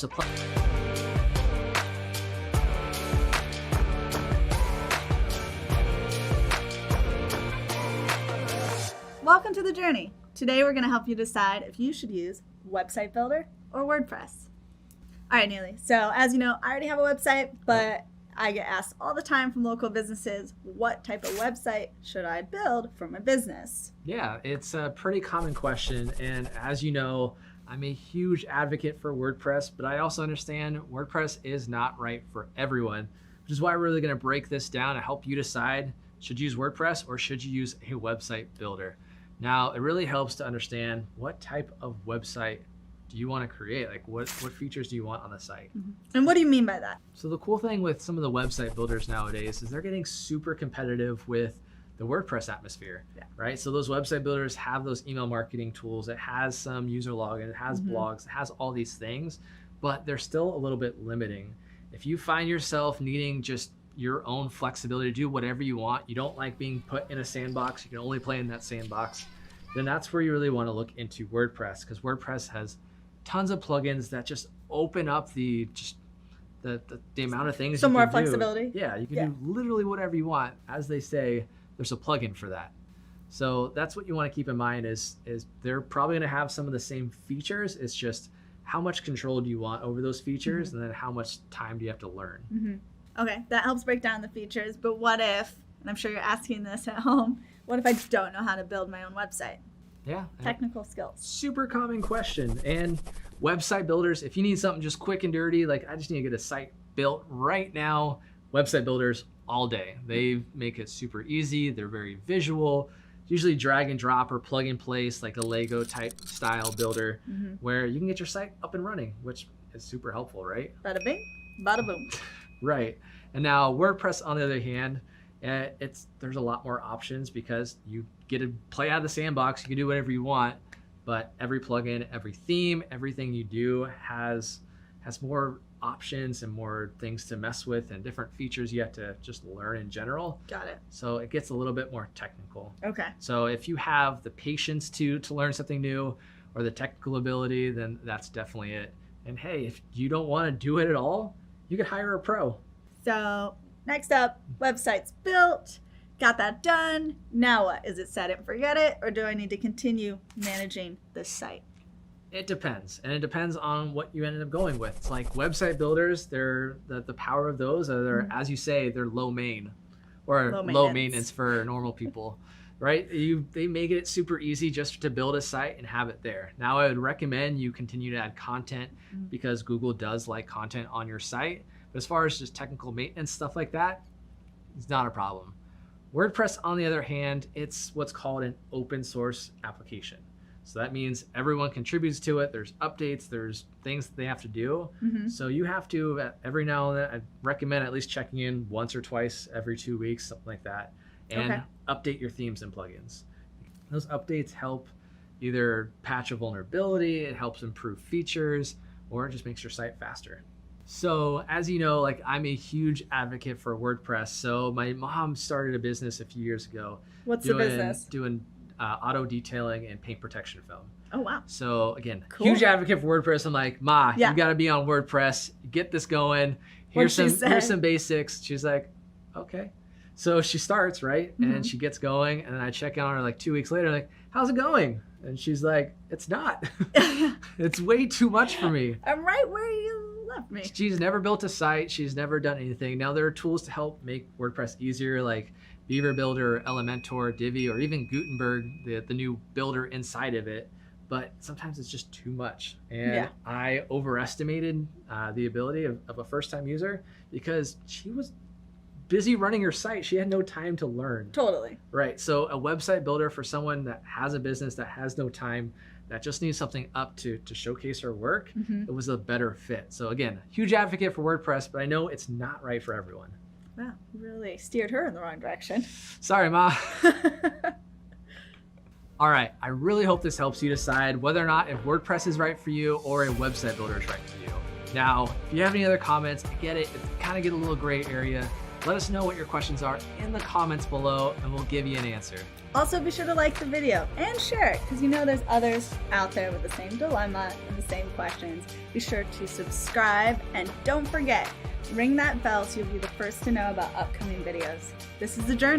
supply. Welcome to the journey. Today we're going to help you decide if you should use Website Builder or WordPress. All right, Neely. So as you know, I already have a website, but I get asked all the time from local businesses, what type of website should I build for my business? Yeah, it's a pretty common question. And as you know, I'm a huge advocate for WordPress, but I also understand WordPress is not right for everyone, which is why we're really going to break this down to help you decide, should you use WordPress or should you use a website builder? Now, it really helps to understand what type of website do you want to create? Like what features do you want on the site? And what do you mean by that? So the cool thing with some of the website builders nowadays is they're getting super competitive with the WordPress atmosphere, right? So those website builders have those email marketing tools. It has some user login, it has blogs, it has all these things, but they're still a little bit limiting. If you find yourself needing just your own flexibility to do whatever you want, you don't like being put in a sandbox, you can only play in that sandbox, then that's where you really want to look into WordPress, because WordPress has tons of plugins that just open up the amount of things. Some you more can flexibility. Do. Yeah, you can do literally whatever you want. As they say, there's a plugin for that. So that's what you want to keep in mind is they're probably going to have some of the same features. It's just how much control do you want over those features, and then how much time do you have to learn. Okay, that helps break down the features, but what if, and I'm sure you're asking this at home, what if I don't know how to build my own website? Yeah. Technical skills. Super common question. And website builders, if you need something just quick and dirty, like I just need to get a site built right now, website builders all day. They make it super easy. They're very visual, usually drag and drop or plug and place, like a Lego type style builder, where you can get your site up and running, which is super helpful, right? Bada bing, bada boom. Right. And now WordPress, on the other hand, there's a lot more options because you get to play out of the sandbox. You can do whatever you want, but every plugin, every theme, everything you do has more options and more things to mess with and different features you have to just learn in general. Got it. So it gets a little bit more technical. Okay. So if you have the patience to learn something new or the technical ability, then that's definitely it. And hey, if you don't want to do it at all, you could hire a pro. So next up, website's built, got that done. Now what? Is it set it and forget it, or do I need to continue managing this site? It depends, and it depends on what you ended up going with. It's like website builders, the power of those are, as you say, they're low main, or low maintenance for normal people, right? They make it super easy just to build a site and have it there. Now I would recommend you continue to add content because Google does like content on your site. But as far as just technical maintenance, stuff like that, it's not a problem. WordPress, on the other hand, it's what's called an open source application. So that means everyone contributes to it. There's updates, there's things that they have to do. So you have to, every now and then, I recommend at least checking in once or twice every 2 weeks, something like that, and update your themes and plugins. Those updates help either patch a vulnerability, it helps improve features, or it just makes your site faster. So as you know, like I'm a huge advocate for WordPress. So my mom started a business a few years ago. What's the business? Doing auto detailing and paint protection film. Oh, wow. So again, Cool. huge advocate for WordPress. I'm like, Ma, you got to be on WordPress. Get this going. Here's some basics. She's like, okay. So she starts, right? And she gets going. And then I check on her like 2 weeks later, like, how's it going? And she's like, it's not. It's way too much for me. I'm right where you left me. She's never built a site. She's never done anything. Now there are tools to help make WordPress easier, like Beaver Builder, Elementor, Divi, or even Gutenberg, the new builder inside of it. But sometimes it's just too much. And I overestimated the ability of a first-time user because she was busy running her site. She had no time to learn. Totally. Right. So a website builder for someone that has a business, that has no time, that just needs something up to showcase her work, it was a better fit. So again, huge advocate for WordPress, but I know it's not right for everyone. Wow, you really steered her in the wrong direction. Sorry, Ma. All right, I really hope this helps you decide whether or not if WordPress is right for you or a website builder is right for you. Now, if you have any other comments, I get it. It kind of get a little gray area. Let us know what your questions are in the comments below and we'll give you an answer. Also, be sure to like the video and share it because you know there's others out there with the same dilemma and the same questions. Be sure to subscribe and don't forget, ring that bell so you'll be the first to know about upcoming videos. This is The Journey.